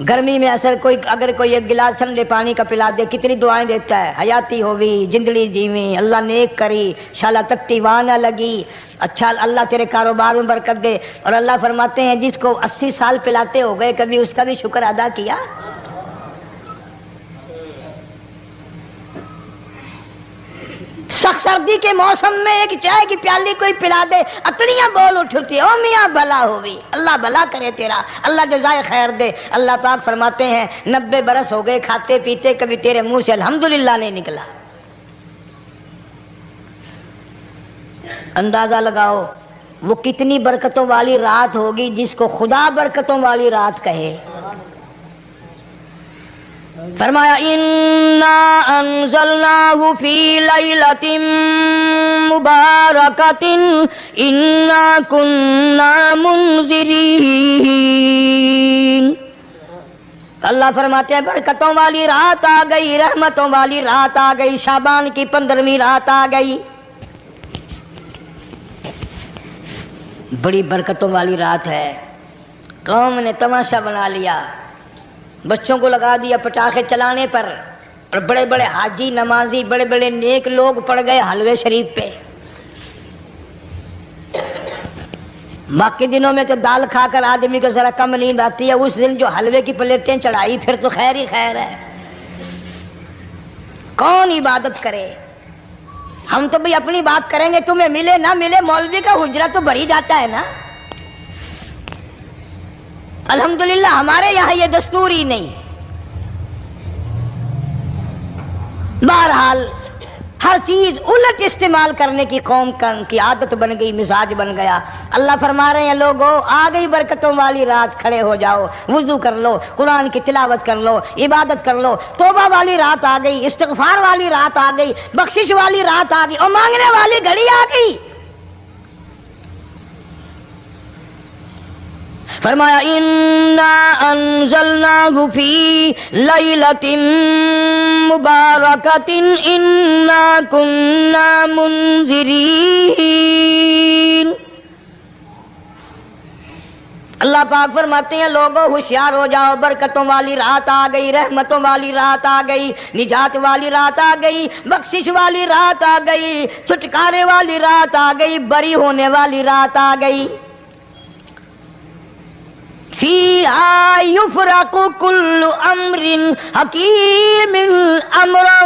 گرمی میں اگر کوئی ایک گلاس ٹھنڈے پانی کا پلا دے کتنی دعائیں دیتا ہے، حیاتی ہوئی، جندلی جیویں، اللہ نیک کری، شالا تکتی وہاں نہ لگی، اچھا اللہ تیرے کاروبار میں برکت دے۔ اور اللہ فرماتے ہیں جس کو 80 سال پلاتے ہو گئے کبھی اس کا بھی شکر ادا کیا؟ سخت سردی کے موسم میں ایک چائے کی پیالی کوئی پلا دے اتنیاں بول اٹھتی، او میاں بلا ہوئی، اللہ بلا کرے تیرا، اللہ جزائے خیر دے۔ اللہ پاک فرماتے ہیں 90 برس ہو گئے کھاتے پیتے کبھی تیرے منہ سے الحمدللہ نہیں نکلا۔ اندازہ لگاؤ وہ کتنی برکتوں والی رات ہوگی جس کو خدا برکتوں والی رات کہے۔ فرمایا انا انزلناہ فی لیلۃ مبارکۃ انا کننا منذرین۔ اللہ فرماتے ہیں برکتوں والی رات آ گئی، رحمتوں والی رات آ گئی، شعبان کی 15ویں رات آ گئی، بڑی برکتوں والی رات ہے۔ قوم نے تماشا بنا لیا، بچوں کو لگا دیا پٹاخے چلانے پر، اور بڑے بڑے حاجی نمازی بڑے بڑے نیک لوگ پڑ گئے حلوے شریف پہ۔ باقی دنوں میں تو دال کھا کر آدمی کو ذرا کم نیند آتی ہے، اس دن جو حلوے کی پلیٹیں چڑھائی پھر تو خیر ہی خیر ہے۔ کون عبادت کرے؟ ہم تو بھئی اپنی بات کریں گے، تمہیں ملے نہ ملے مولوی کا حجرہ تو بھر ہی جاتا ہے نا۔ الحمدللہ ہمارے یہاں یہ دستور ہی نہیں۔ بہرحال ہر چیز الٹ استعمال کرنے کی قوم کی عادت بن گئی، مزاج بن گیا۔ اللہ فرما رہے ہیں لوگو آ گئی برکتوں والی رات، کھڑے ہو جاؤ، وضو کر لو، قرآن کی تلاوت کر لو، عبادت کر لو، توبہ والی رات آ گئی، استغفار والی رات آ گئی، بخشش والی رات آ گئی، اور مانگنے والی گھڑی آ گئی۔ فرمایا انا انزلناہ فی لیلۃ مبارکۃ انا کننا منذرین۔ اللہ پاک فرماتے ہیں لوگوں ہوشیار ہو جاؤ، برکتوں والی رات آ گئی، رحمتوں والی رات آ گئی، نجات والی رات آ گئی، بخشش والی رات آ گئی، چھٹکارے والی رات آ گئی، بری ہونے والی رات آ گئی۔ فیہا یفرق کل امر حکیم امرا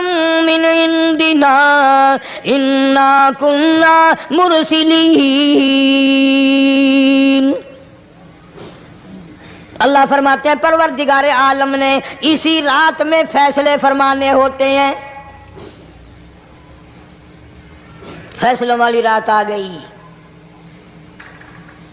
من عندنا انا کننا مرسلین۔ اللہ فرماتے ہیں پروردگار عالم نے اسی رات میں فیصلے فرمانے ہوتے ہیں۔ فیصلوں والی رات آ گئی،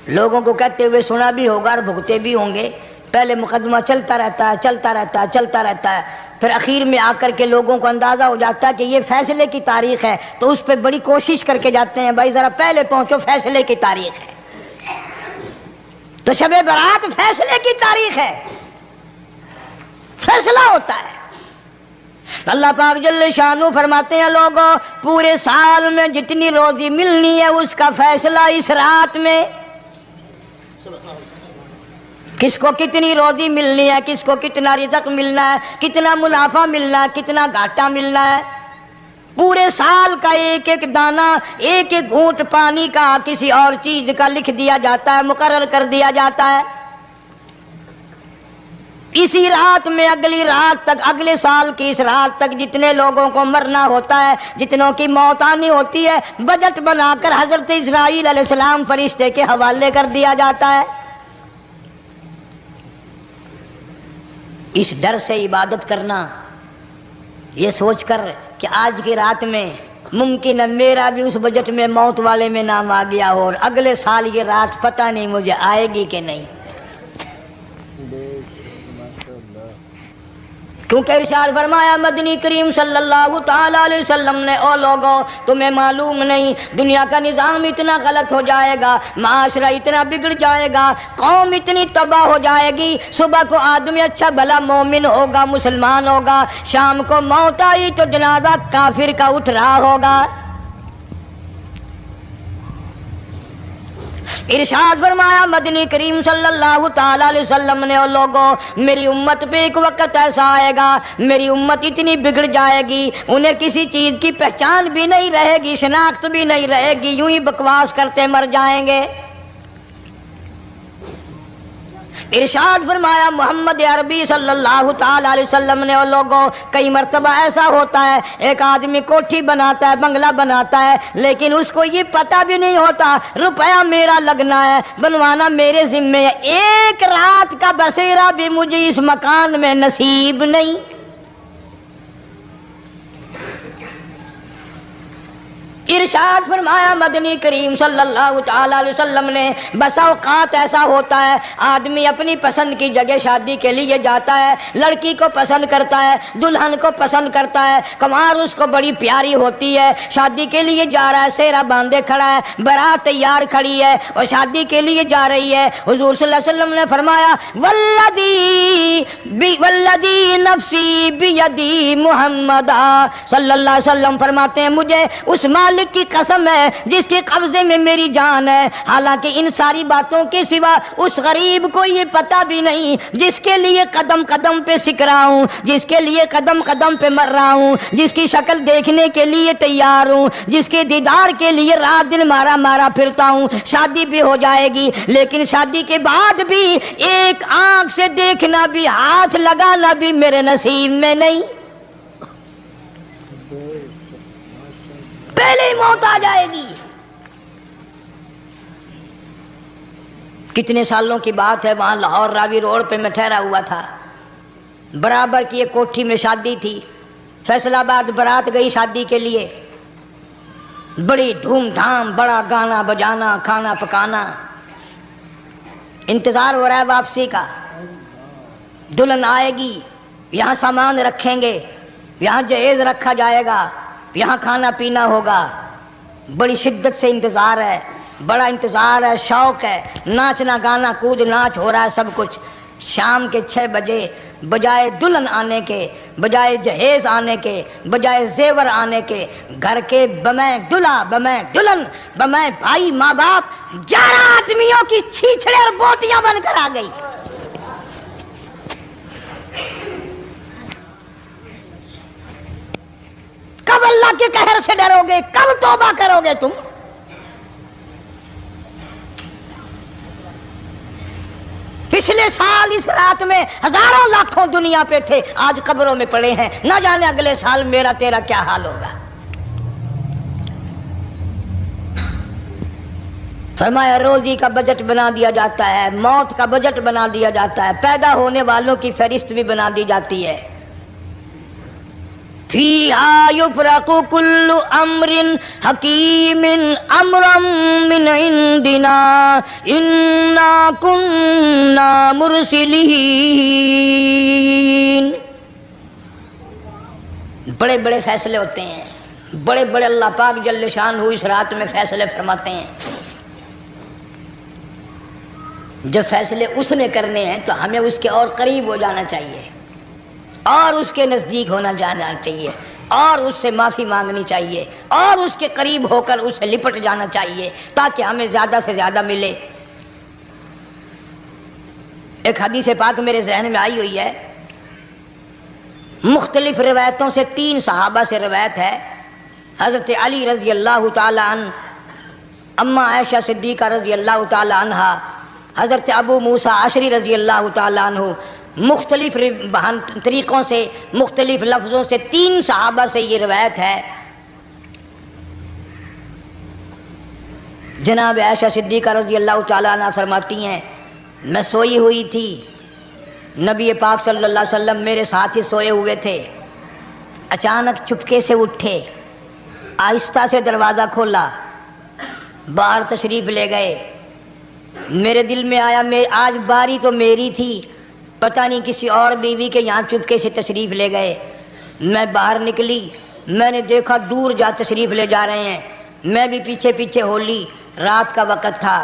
لوگوں کو کہتے ہوئے سنا بھی ہوگا اور بھگتے بھی ہوں گے۔ پہلے مقدمہ چلتا رہتا ہے، چلتا رہتا ہے، چلتا رہتا ہے، پھر اخیر میں آ کر کے لوگوں کو اندازہ ہو جاتا ہے کہ یہ فیصلے کی تاریخ ہے، تو اس پہ بڑی کوشش کر کے جاتے ہیں بھائی ذرا پہلے پہنچو، فیصلے کی تاریخ ہے۔ تو شب برات فیصلے کی تاریخ ہے، فیصلہ ہوتا ہے۔ اللہ پاک جل شانہ فرماتے ہیں لوگوں پورے سال میں جتنی روزی ملنی ہے اس کا فیصلہ اس رات میں، کس کو کتنی روزی ملنی ہے، کس کو کتنا رزق ملنا ہے، کتنا منافع ملنا ہے، کتنا گھاٹا ملنا ہے، پورے سال کا ایک ایک دانہ، ایک ایک گھونٹ پانی کا کسی اور چیز کا لکھ دیا جاتا ہے، مقرر کر دیا جاتا ہے۔ اسی رات میں اگلی رات تک، اگلے سال کی اس رات تک جتنے لوگوں کو مرنا ہوتا ہے، جتنوں کی موت آنی ہوتی ہے، بجٹ بنا کر حضرت اسرائیل علیہ السلام فرشتے کے حوالے کر دیا جاتا ہے۔ اس ڈر سے عبادت کرنا، یہ سوچ کر کہ آج کی رات میں ممکن ہے میرا بھی اس بجٹ میں موت والے میں نام آ گیا ہو، اور اگلے سال یہ رات پتہ نہیں مجھے آئے گی کہ نہیں، کیونکہ ارشاد فرمایا مدنی کریم صلی اللہ تعالی علیہ وسلم نے او لوگوں تمہیں معلوم نہیں دنیا کا نظام اتنا غلط ہو جائے گا، معاشرہ اتنا بگڑ جائے گا، قوم اتنی تباہ ہو جائے گی، صبح کو آدمی اچھا بھلا مومن ہوگا، مسلمان ہوگا، شام کو موت آئی تو جنازہ کافر کا اٹھ رہا ہوگا۔ ارشاد فرمایا مدنی کریم صلی اللہ تعالی علیہ وسلم نے، اور لوگوں میری امت پہ ایک وقت ایسا آئے گا، میری امت اتنی بگڑ جائے گی انہیں کسی چیز کی پہچان بھی نہیں رہے گی، شناخت بھی نہیں رہے گی، یوں ہی بکواس کرتے مر جائیں گے۔ ارشاد فرمایا محمد عربی صلی اللہ تعالی علیہ وسلم نے، اور لوگوں کئی مرتبہ ایسا ہوتا ہے ایک آدمی کوٹھی بناتا ہے، بنگلہ بناتا ہے، لیکن اس کو یہ پتہ بھی نہیں ہوتا روپیہ میرا لگنا ہے، بنوانا میرے ذمے ہے، ایک رات کا بسیرا بھی مجھے اس مکان میں نصیب نہیں۔ ارشاد فرمایا مدنی کریم صلی اللہ تعالی علیہ وسلم نے، بس اوقات ایسا ہوتا ہے آدمی اپنی پسند کی جگہ شادی کے لیے جاتا ہے، لڑکی کو پسند کرتا ہے، دلہن کو پسند کرتا ہے، کمار اس کو بڑی پیاری ہوتی ہے، شادی کے لیے جا رہا ہے، سیرا باندھے کھڑا ہے، بارات تیار کھڑی ہے اور شادی کے لیے جا رہی ہے۔ حضور صلی اللہ علیہ وسلم نے فرمایا والذی نفسی بیدی محمد صلی اللہ علیہ وسلم فرماتے ہیں مجھے اس مالک کی قسم ہے جس کے قبضے میں میری جان ہے، حالانکہ ان ساری باتوں کے سوا اس غریب کو یہ پتہ بھی نہیں جس کے لیے قدم قدم پہ سکھ رہا ہوں، جس کے لیے قدم قدم پہ مر رہا ہوں، جس کی شکل دیکھنے کے لیے تیار ہوں، جس کے دیدار کے لیے رات دن مارا مارا پھرتا ہوں۔ شادی بھی ہو جائے گی لیکن شادی کے بعد بھی ایک آنکھ سے دیکھنا بھی، ہاتھ لگانا بھی میرے نصیب میں نہیں، پہلے ہی موت آ جائے گی۔ کتنے سالوں کی بات ہے، وہاں لاہور راوی روڈ پہ میں ٹھہرا ہوا تھا، برابر کی ایک کوٹھی میں شادی تھی، فیصل آباد برات گئی شادی کے لیے، بڑی دھوم دھام، بڑا گانا بجانا، کھانا پکانا، انتظار ہو رہا ہے واپسی کا، دلہن آئے گی، یہاں سامان رکھیں گے، یہاں جہیز رکھا جائے گا، یہاں کھانا پینا ہوگا، بڑی شدت سے انتظار ہے، بڑا انتظار ہے، شوق ہے، ناچنا گانا کود ناچ ہو رہا ہے سب کچھ۔ شام کے 6 بجے بجائے دلہن آنے کے، بجائے جہیز آنے کے، بجائے زیور آنے کے، گھر کے بمیں دلہا، بمیں دلہن، بمیں بھائی ماں باپ 11 آدمیوں کی چھیچڑے اور بوٹیاں بن کر آ گئی۔ کب اللہ کے قہر سے ڈرو گے؟ کب توبہ کرو گے تم؟ پچھلے سال اس رات میں ہزاروں لاکھوں دنیا پہ تھے، آج قبروں میں پڑے ہیں، نہ جانے اگلے سال میرا تیرا کیا حال ہوگا۔ فرمایا روزی کا بجٹ بنا دیا جاتا ہے، موت کا بجٹ بنا دیا جاتا ہے، پیدا ہونے والوں کی فہرست بھی بنا دی جاتی ہے۔ فیہا یفرق کل امر حکیم امرا من عندنا انا کننا مرسلین۔ بڑے بڑے فیصلے ہوتے ہیں، بڑے بڑے اللہ پاک جل شانہ اس رات میں فیصلے فرماتے ہیں۔ جب فیصلے اس نے کرنے ہیں تو ہمیں اس کے اور قریب ہو جانا چاہیے، اور اس کے نزدیک ہونا جانا چاہیے، اور اس سے معافی مانگنی چاہیے، اور اس کے قریب ہو کر اسے لپٹ جانا چاہیے تاکہ ہمیں زیادہ سے زیادہ ملے۔ ایک حدیث پاک میرے ذہن میں آئی ہوئی ہے، مختلف روایتوں سے 3 صحابہ سے روایت ہے، حضرت علی رضی اللہ تعالی عنہ، اما عائشہ صدیقہ رضی اللہ تعالی عنہا، حضرت ابو موسیٰ عشری رضی اللہ تعالی عنہ، مختلف طریقوں سے، مختلف لفظوں سے 3 صحابہ سے یہ روایت ہے۔ جناب عائشہ صدیقہ رضی اللہ تعالی عنہ فرماتی ہیں میں سوئی ہوئی تھی، نبی پاک صلی اللہ علیہ وسلم میرے ساتھ ہی سوئے ہوئے تھے، اچانک چپکے سے اٹھے، آہستہ سے دروازہ کھولا، باہر تشریف لے گئے۔ میرے دل میں آیا آج باری تو میری تھی، پتہ نہیں کسی اور بیوی کے یہاں چپکے سے تشریف لے گئے۔ میں باہر نکلی، میں نے دیکھا دور جا تشریف لے جا رہے ہیں، میں بھی پیچھے پیچھے ہو لی۔ رات کا وقت تھا،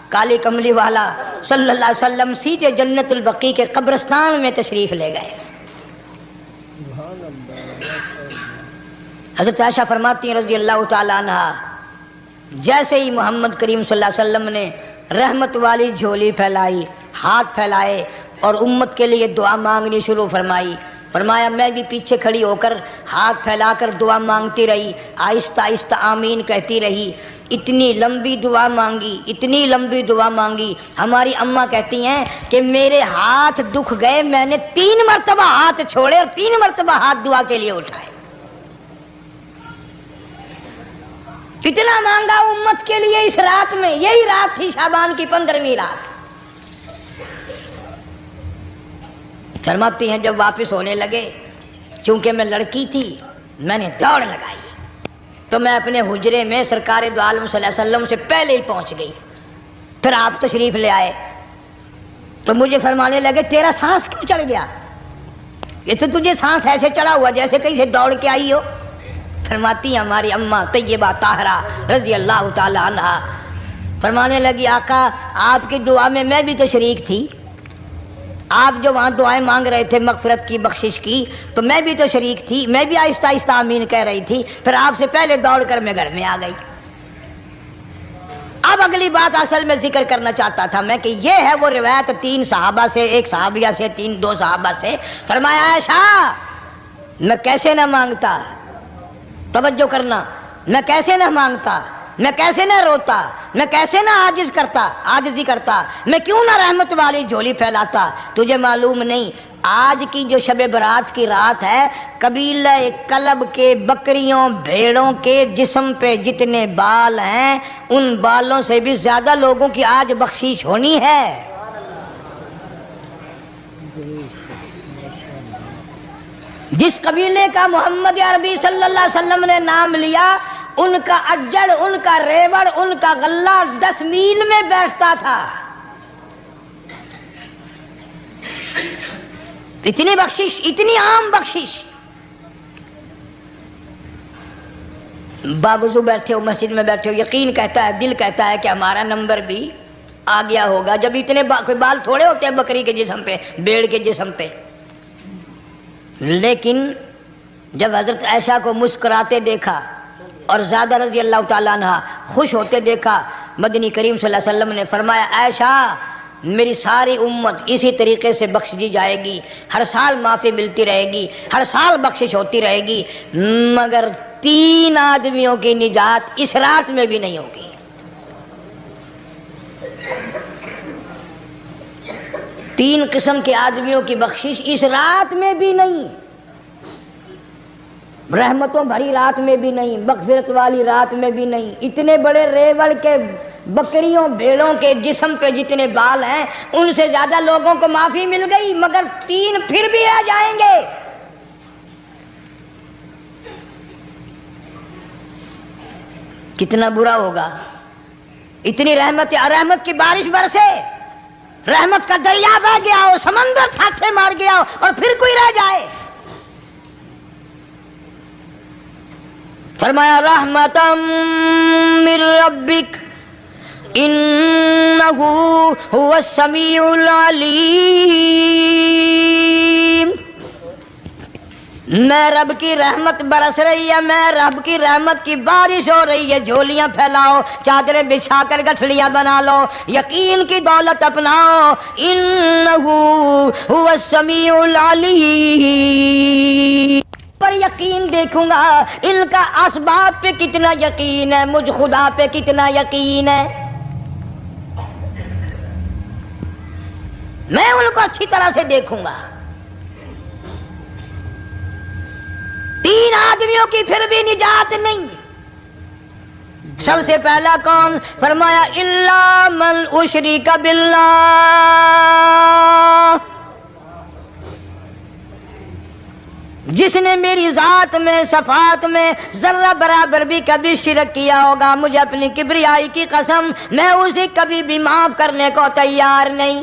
کالی کملی والا صلی اللہ علیہ وسلم سیدھے جنت البقیع کے قبرستان میں تشریف لے گئے۔ حضرت عائشہ فرماتی ہیں رضی اللہ تعالی عنہا، جیسے ہی محمد کریم صلی اللہ علیہ وسلم نے رحمت والی جھولی پھیلائی، ہاتھ پھیلائے اور امت کے لیے دعا مانگنی شروع فرمائی۔ فرمایا میں بھی پیچھے کھڑی ہو کر ہاتھ پھیلا کر دعا مانگتی رہی، آہستہ آہستہ آمین کہتی رہی۔ اتنی لمبی دعا مانگی، اتنی لمبی دعا مانگی، ہماری اماں کہتی ہیں کہ میرے ہاتھ دکھ گئے، میں نے 3 مرتبہ ہاتھ چھوڑے اور 3 مرتبہ ہاتھ دعا کے لیے اٹھائے۔ کتنا مانگا امت کے لیے اس رات میں، یہی رات تھی شعبان کی 15ویں رات۔ فرماتی ہیں جب واپس ہونے لگے، چونکہ میں لڑکی تھی، میں نے دوڑ لگائی تو میں اپنے حجرے میں سرکار دو عالم صلی اللہ علیہ وسلم سے پہلے ہی پہنچ گئی۔ پھر آپ تشریف لے آئے تو مجھے فرمانے لگے تیرا سانس کیوں چڑھ گیا؟ یہ تو تجھے سانس ایسے چڑھا ہوا جیسے کہیں سے دوڑ کے آئی ہو۔ فرماتی ہیں ہماری اماں طیبہ طاہرہ رضی اللہ تعالی عنہا، فرمانے لگی آقا آپ کی دعا میں بھی تو شریک تھی، آپ جو وہاں دعائیں مانگ رہے تھے مغفرت کی، بخشش کی، تو میں بھی تو شریک تھی، میں بھی آہستہ آہستہ آمین کہہ رہی تھی، پھر آپ سے پہلے دوڑ کر میں گھر میں آ گئی۔ اب اگلی بات اصل میں ذکر کرنا چاہتا تھا میں کہ یہ ہے وہ روایت 3 صحابہ سے، 1 صحابیہ سے، 2 صحابہ سے۔ فرمایا عائشہ میں کیسے نہ مانگتا، توجہ کرنا، میں کیسے نہ مانگتا، میں کیسے نہ روتا، میں کیسے نہ عاجزی کرتا، میں کیوں نہ رحمت والی جھولی پھیلاتا۔ تجھے معلوم نہیں آج کی جو شب برات کی رات ہے، قبیلہ کلب کے بکریوں بھیڑوں کے جسم پہ جتنے بال ہیں ان بالوں سے بھی زیادہ لوگوں کی آج بخشش ہونی ہے۔ جس قبیلے کا محمد عربی صلی اللہ علیہ وسلم نے نام لیا، ان کا اجڑ، ان کا ریوڑ، ان کا غلہ 10 میل میں بیٹھتا تھا۔ اتنی بخشش، اتنی عام بخشش۔ باوضو بیٹھے ہو، مسجد میں بیٹھے ہو، یقین کہتا ہے، دل کہتا ہے کہ ہمارا نمبر بھی آ گیا ہوگا، جب اتنے بال تھوڑے ہوتے ہیں بکری کے جسم پہ، بھیڑ کے جسم پہ۔ لیکن جب حضرت عائشہ کو مسکراتے دیکھا اور زیادہ رضی اللہ تعالیٰ عنہ خوش ہوتے دیکھا، مدنی کریم صلی اللہ علیہ وسلم نے فرمایا عائشہ میری ساری امت اسی طریقے سے بخش دی جائے گی، ہر سال معافی ملتی رہے گی، ہر سال بخشش ہوتی رہے گی، مگر 3 آدمیوں کی نجات اس رات میں بھی نہیں ہوگی۔ 3 قسم کے آدمیوں کی بخشش اس رات میں بھی نہیں، رحمتوں بھری رات میں بھی نہیں، مغفرت والی رات میں بھی نہیں۔ اتنے بڑے ریوڑ کے بکریوں بھیڑوں کے جسم پہ جتنے بال ہیں ان سے زیادہ لوگوں کو معافی مل گئی، مگر 3 پھر بھی آ جائیں گے۔ کتنا برا ہوگا، اتنی رحمت کی بارش برسے، رحمت کا دریا بہ گیا ہو، سمندر تھاکے مار گیا ہو اور پھر کوئی رہ جائے۔ فرمایا رحمتم من ربک انہ هو السمیع العلیم۔ میں رب کی رحمت برس رہی ہے، میں رب کی رحمت کی بارش ہو رہی ہے، جھولیاں پھیلاؤ، چادریں بچھا کر گٹھڑیاں بنا لو، یقین کی دولت اپناؤ، انہ هو السمیع العلیم۔ پر یقین دیکھوں گا ان کا اسباب پہ کتنا یقین ہے، مجھ خدا پہ کتنا یقین ہے، میں ان کو اچھی طرح سے دیکھوں گا۔ 3 آدمیوں کی پھر بھی نجات نہیں۔ سب سے پہلا کون؟ فرمایا الا من اشرک باللہ، جس نے میری ذات میں صفات میں ذرہ برابر بھی کبھی شرک کیا ہوگا، مجھے اپنی کبریائی کی قسم میں اسے کبھی بھی معاف کرنے کو تیار نہیں۔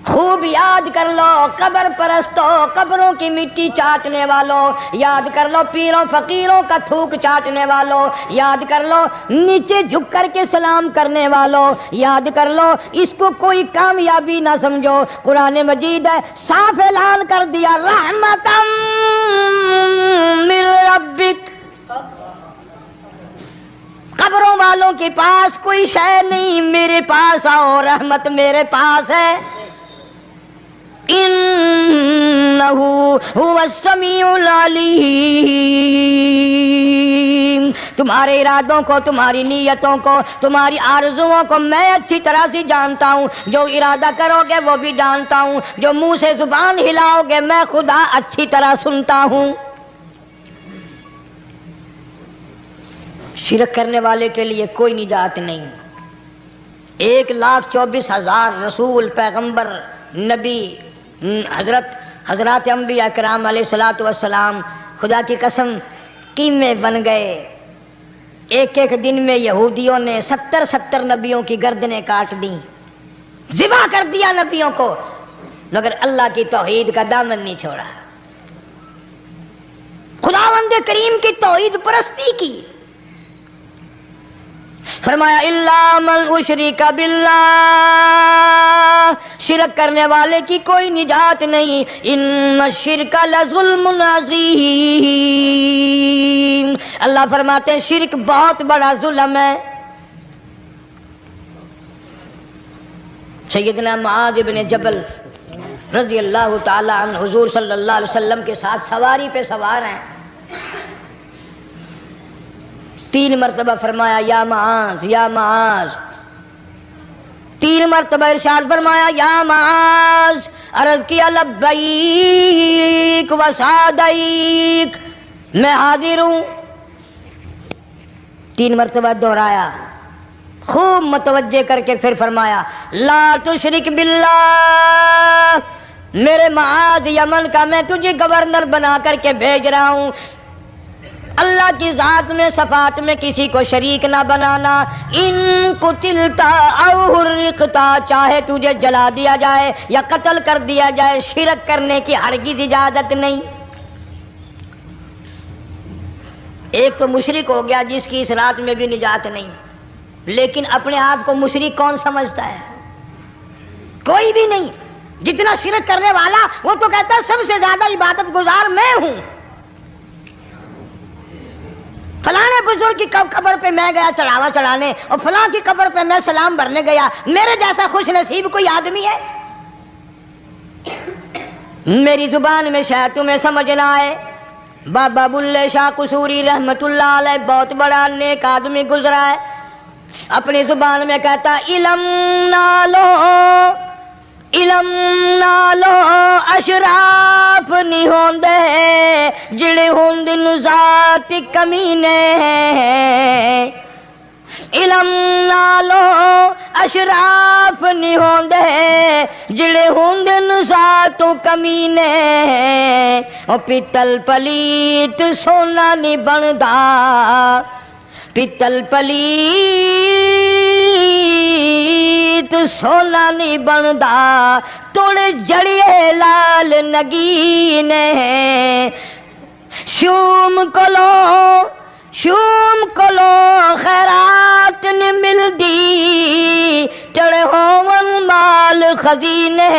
خوب یاد کر لو قبر پرستوں، قبروں کی مٹی چاٹنے والوں، یاد کر لو پیروں فقیروں کا تھوک چاٹنے والوں، یاد کر لو نیچے جھک کر کے سلام کرنے والوں، یاد کر لو اس کو کوئی کامیابی نہ سمجھو۔ قرآن مجید ہے صاف اعلان کر دیا رحمتم من ربک، قبروں والے والوں کے پاس کوئی شے نہیں، میرے پاس آؤ، رحمت میرے پاس ہے۔ انہ هو السمیع العلیم، تمہارے ارادوں کو، تمہاری نیتوں کو، تمہاری آرزوؤں کو میں اچھی طرح سے جانتا ہوں۔ جو ارادہ کرو گے وہ بھی جانتا ہوں، جو منہ سے زبان ہلاؤ گے میں خدا اچھی طرح سنتا ہوں۔ شرک کرنے والے کے لیے کوئی نجات نہیں۔ 1,24,000 رسول، پیغمبر، نبی، حضرات انبیاء کرام علیہ الصلوۃ والسلام خدا کی قسم قیمے بن گئے۔ ایک ایک دن میں یہودیوں نے 70 نبیوں کی گردنیں کاٹ دیں، ذبح کر دیا نبیوں کو، مگر اللہ کی توحید کا دامن نہیں چھوڑا، خداوند کریم کی توحید پرستی کی۔ فرمایا الا من اشرک باللہ، شرک کرنے والے کی کوئی نجات نہیں۔ ان الشرک لظلم عظیم، اللہ فرماتے ہیں شرک بہت بڑا ظلم ہے۔ سیدنا معاذ بن جبل رضی اللہ تعالی عنہ حضور صلی اللہ علیہ وسلم کے ساتھ سواری پہ سوار ہیں، 3 مرتبہ فرمایا یا معاذ یا معاذ، 3 مرتبہ ارشاد فرمایا یا معاذ، عرض کیا لبیک و سعدیک، میں حاضر ہوں، 3 مرتبہ دہرایا، خوب متوجہ کر کے پھر فرمایا لا تشرک باللہ، میرے معاذ یمن کا میں تجھے گورنر بنا کر کے بھیج رہا ہوں، اللہ کی ذات میں صفات میں کسی کو شریک نہ بنانا۔ ان قتلتا او حرقتا، چاہے تجھے جلا دیا جائے یا قتل کر دیا جائے، شرک کرنے کی ہرگز اجازت نہیں۔ ایک تو مشرک ہو گیا جس کی اس رات میں بھی نجات نہیں، لیکن اپنے آپ کو مشرک کون سمجھتا ہے؟ کوئی بھی نہیں۔ جتنا شرک کرنے والا وہ تو کہتا ہے سب سے زیادہ عبادت گزار میں ہوں، فلاں بزرگ کی قبر پہ میں گیا چڑھاوا چڑھانے، اور فلاں کی قبر پہ میں سلام بھرنے گیا، میرے جیسا خوش نصیب کوئی آدمی ہے؟ میری زبان میں شاید تمہیں سمجھ نہ آئے، بابا بلے شاہ قصوری رحمت اللہ علیہ بہت بڑا نیک آدمی گزرا ہے، اپنی زبان میں کہتا علم نالو اشراف نہیں ہوندے جڑے ہوندن ذات کمینے، علم نالو اشراف نہیں ہوندے جڑے ہوندن ذات کمینے، او پیتل پلیت سونا نہیں بندا، پیتل پلیت سونا نہیں بندا، توڑ جڑیے لال نگینے، شوم کلو خیرات نہیں ملدی، چڑے ہون مال خزینے،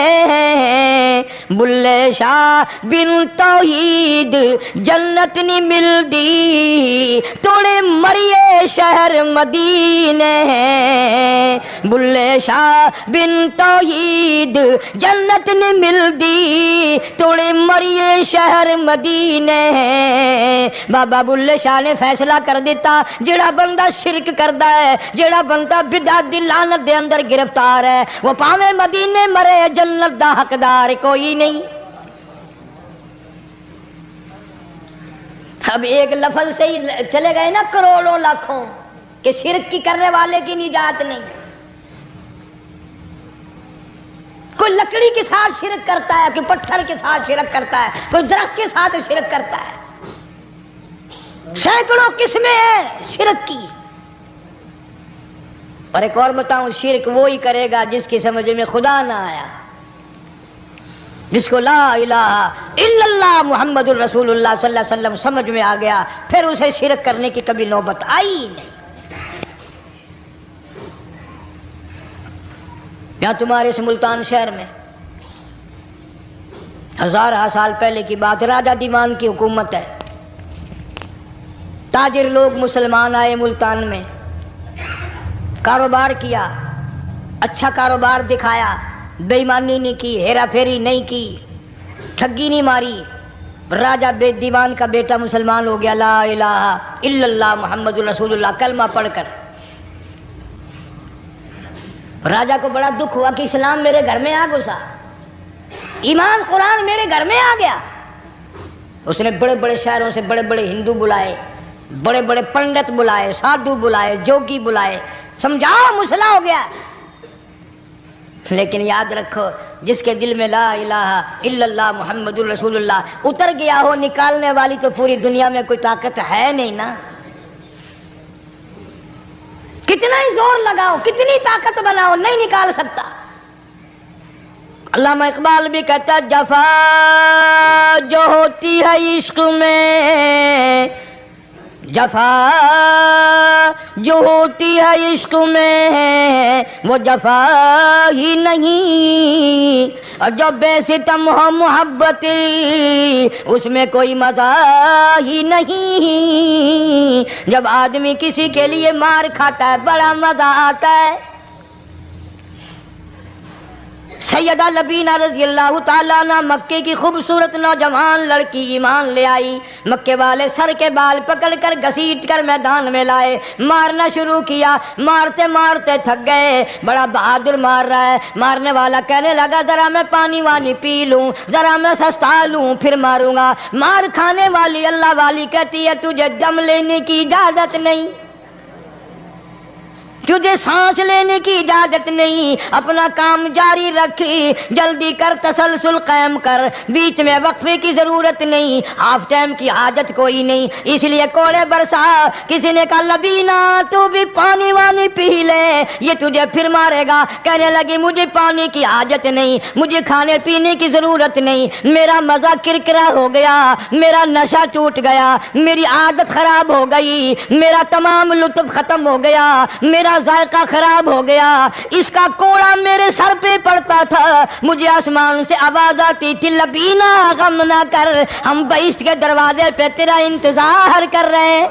بلے شاہ بن توحید جنت نہیں ملدی، توڑے مریے شہر مدینے، بلے شاہ بن توحید جنت نہیں ملدی، توڑے مریے شہر مدینے۔ بابا بلے شاہ نے فیصلہ کر دیتا جڑا بندہ شرک کردا ہے، جڑا بندہ بدعت دی لعنت دے اندر گرفتار ہے، وہ پاویں مدینے مرے جنت دا حقدار کوئی نہیں۔ اب ایک لفظ سے ہی چلے گئے نا کروڑوں لاکھوں کہ شرک کی کرنے والے کی نجات نہیں۔ کوئی لکڑی کے ساتھ شرک کرتا ہے، کوئی پتھر کے ساتھ شرک کرتا ہے، کوئی درخت کے ساتھ شرک کرتا ہے، سینکڑوں قسمیں ہیں شرک کی۔ اور ایک اور بتاؤں، شرک وہی کرے گا جس کی سمجھ میں خدا نہ آیا، جس کو لا الہ الا اللہ محمد الرسول اللہ صلی اللہ علیہ وسلم سمجھ میں آ گیا، پھر اسے شرک کرنے کی کبھی نوبت آئی نہیں۔ یہاں تمہارے اس ملتان شہر میں 1000 سال پہلے کی بات، راجہ دیوان کی حکومت ہے، تاجر لوگ مسلمان آئے ملتان میں، کاروبار کیا، اچھا کاروبار دکھایا، بےایمانی نہیں کی، ہیرا پھیری نہیں کی، ٹھگی نہیں ماری، راجہ بے دیوان کا بیٹا مسلمان ہو گیا، لا الہ الا اللہ محمد رسول اللہ کلمہ پڑھ کر۔ راجہ کو بڑا دکھ ہوا کہ اسلام میرے گھر میں آ گھسا، ایمان قرآن میرے گھر میں آ گیا۔ اس نے بڑے بڑے شہروں سے بڑے بڑے ہندو بلائے، بڑے بڑے پنڈت بلائے، سادھو بلائے، جوگی بلائے، سمجھاؤ مسئلہ ہو گیا۔ لیکن یاد رکھو، جس کے دل میں لا الہ الا اللہ محمد رسول اللہ اتر گیا ہو، نکالنے والی تو پوری دنیا میں کوئی طاقت ہے نہیں نا۔ کتنا ہی زور لگاؤ، کتنی طاقت بناؤ، نہیں نکال سکتا۔ علامہ اقبال بھی کہتا ہے جفا جو ہوتی ہے عشق میں، جفا جو ہوتی ہے عشق میں وہ جفا ہی نہیں، اور جو بے ستم ہو محبت اس میں کوئی مزہ ہی نہیں۔ جب آدمی کسی کے لیے مار کھاتا ہے بڑا مزہ آتا ہے۔ سیدہ لبینہ رضی اللہ تعالیٰ عنہ مکے کی خوبصورت نوجوان لڑکی ایمان لے آئی، مکے والے سر کے بال پکڑ کر گھسیٹ کر میدان میں لائے، مارنا شروع کیا، مارتے مارتے تھک گئے، بڑا بہادر مار رہا ہے۔ مارنے والا کہنے لگا ذرا میں پانی وانی پی لوں، ذرا میں سستا لوں پھر ماروں گا۔ مار کھانے والی اللہ والی کہتی ہے تجھے دم لینے کی اجازت نہیں، تجھے سانس لینے کی اجازت نہیں، اپنا کام جاری رکھ، جلدی کر، تسلسل قائم کر، بیچ میں وقفے کی ضرورت نہیں، ہاف ٹائم کی حاجت کوئی نہیں۔ اس لیے کوڑے برسا۔ کسی نے کہا لبینہ تو بھی پانی وانی پی لے، یہ تجھے پھر مارے گا۔ کہنے لگی مجھے پانی کی حاجت نہیں، مجھے کھانے پینے کی ضرورت نہیں، میرا مزہ کرکرا ہو گیا، میرا نشہ ٹوٹ گیا، میری عادت خراب ہو گئی، میرا تمام لطف ختم ہو گیا، میرا ذائقہ خراب ہو گیا۔ اس کا کوڑا میرے سر پہ پڑتا تھا، مجھے آسمان سے آواز آتی تھی لبینہ غم نہ کر، ہم بہشت کے دروازے پہ تیرا انتظار کر رہے ہیں۔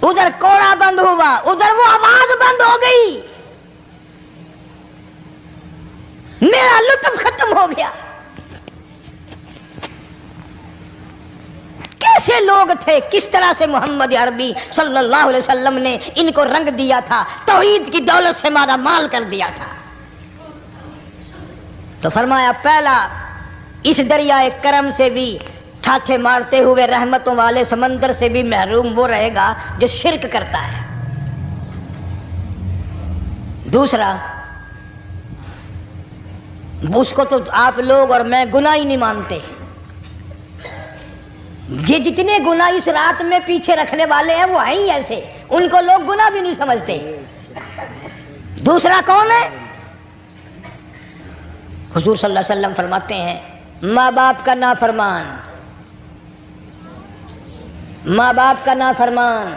ادھر کوڑا بند ہوا، ادھر وہ آواز بند ہو گئی، میرا لطف ختم ہو گیا۔ کیسے لوگ تھے، کس طرح سے محمد عربی صلی اللہ علیہ وسلم نے ان کو رنگ دیا تھا، توحید کی دولت سے مالا مال کر دیا تھا۔ تو فرمایا پہلا اس دریائے کرم سے بھی ٹھاٹھے مارتے ہوئے رحمتوں والے سمندر سے بھی محروم وہ رہے گا جو شرک کرتا ہے۔ دوسرا، اس کو تو آپ لوگ اور میں گناہ ہی نہیں مانتے، یہ جتنے گناہ اس رات میں پیچھے رکھنے والے ہیں وہ ہیں ہی ایسے، ان کو لوگ گناہ بھی نہیں سمجھتے۔ دوسرا کون ہے؟ حضور صلی اللہ علیہ وسلم فرماتے ہیں ماں باپ کا نافرمان، ماں باپ کا نافرمان،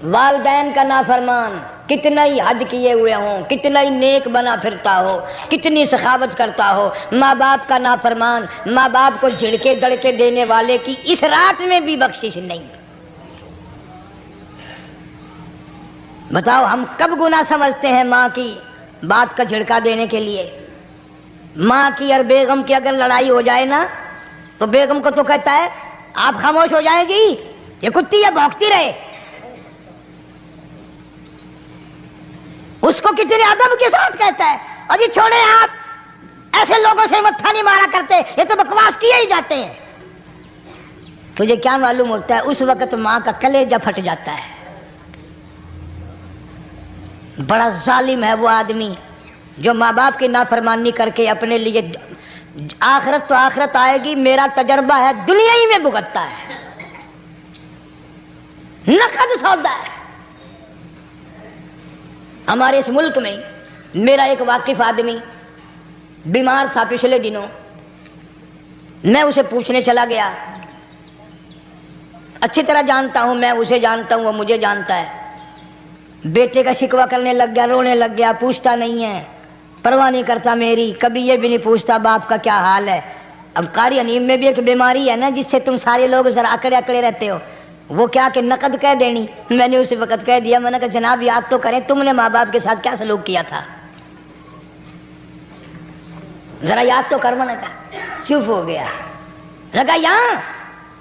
والدین کا نافرمان، کتنا ہی حج کیے ہوئے ہوں، کتنا ہی نیک بنا پھرتا ہو، کتنی سخاوت کرتا ہو، ماں باپ کا نافرمان، ماں باپ کو جھڑکے دڑکے دینے والے کی اس رات میں بھی بخشش نہیں۔ بتاؤ ہم کب گناہ سمجھتے ہیں ماں کی بات کا جھڑکا دینے کے لیے؟ ماں کی اور بیگم کی اگر لڑائی ہو جائے نا تو بیگم کو تو کہتا ہے آپ خاموش ہو جائے گی، یہ کتی ہے بھونکتی رہے۔ اس کو کتنے ادب کے ساتھ کہتا ہے اور یہ چھوڑے آپ ایسے لوگوں سے متھا نہیں مارا کرتے، یہ تو بکواس کیے ہی جاتے ہیں۔ تجھے کیا معلوم ہوتا ہے اس وقت ماں کا کلیجہ پھٹ جاتا ہے۔ بڑا ظالم ہے وہ آدمی جو ماں باپ کی نافرمانی کر کے اپنے لیے آخرت تو آخرت آئے گی، میرا تجربہ ہے دنیا ہی میں بھگتتا ہے، نقد سودا ہے۔ ہمارے اس ملک میں میرا ایک واقف آدمی بیمار تھا پچھلے دنوں، میں اسے پوچھنے چلا گیا، اچھی طرح جانتا ہوں، میں اسے جانتا ہوں، وہ مجھے جانتا ہے۔ بیٹے کا شکوہ کرنے لگ گیا، رونے لگ گیا، پوچھتا نہیں ہے، پرواہ نہیں کرتا میری، کبھی یہ بھی نہیں پوچھتا باپ کا کیا حال ہے۔ اب قاری انیم میں بھی ایک بیماری ہے نا جس سے تم سارے لوگ ذرا اکڑے اکڑے رہتے ہو، وہ کیا کہ نقد کہہ دینی. میں نے اسی وقت کہہ دیا, میں نے کہا جناب یاد تو کریں تم نے ماں باپ کے ساتھ کیا سلوک کیا تھا, ذرا یاد تو کر. میں نے کہا چپ ہو گیا. لگا یہاں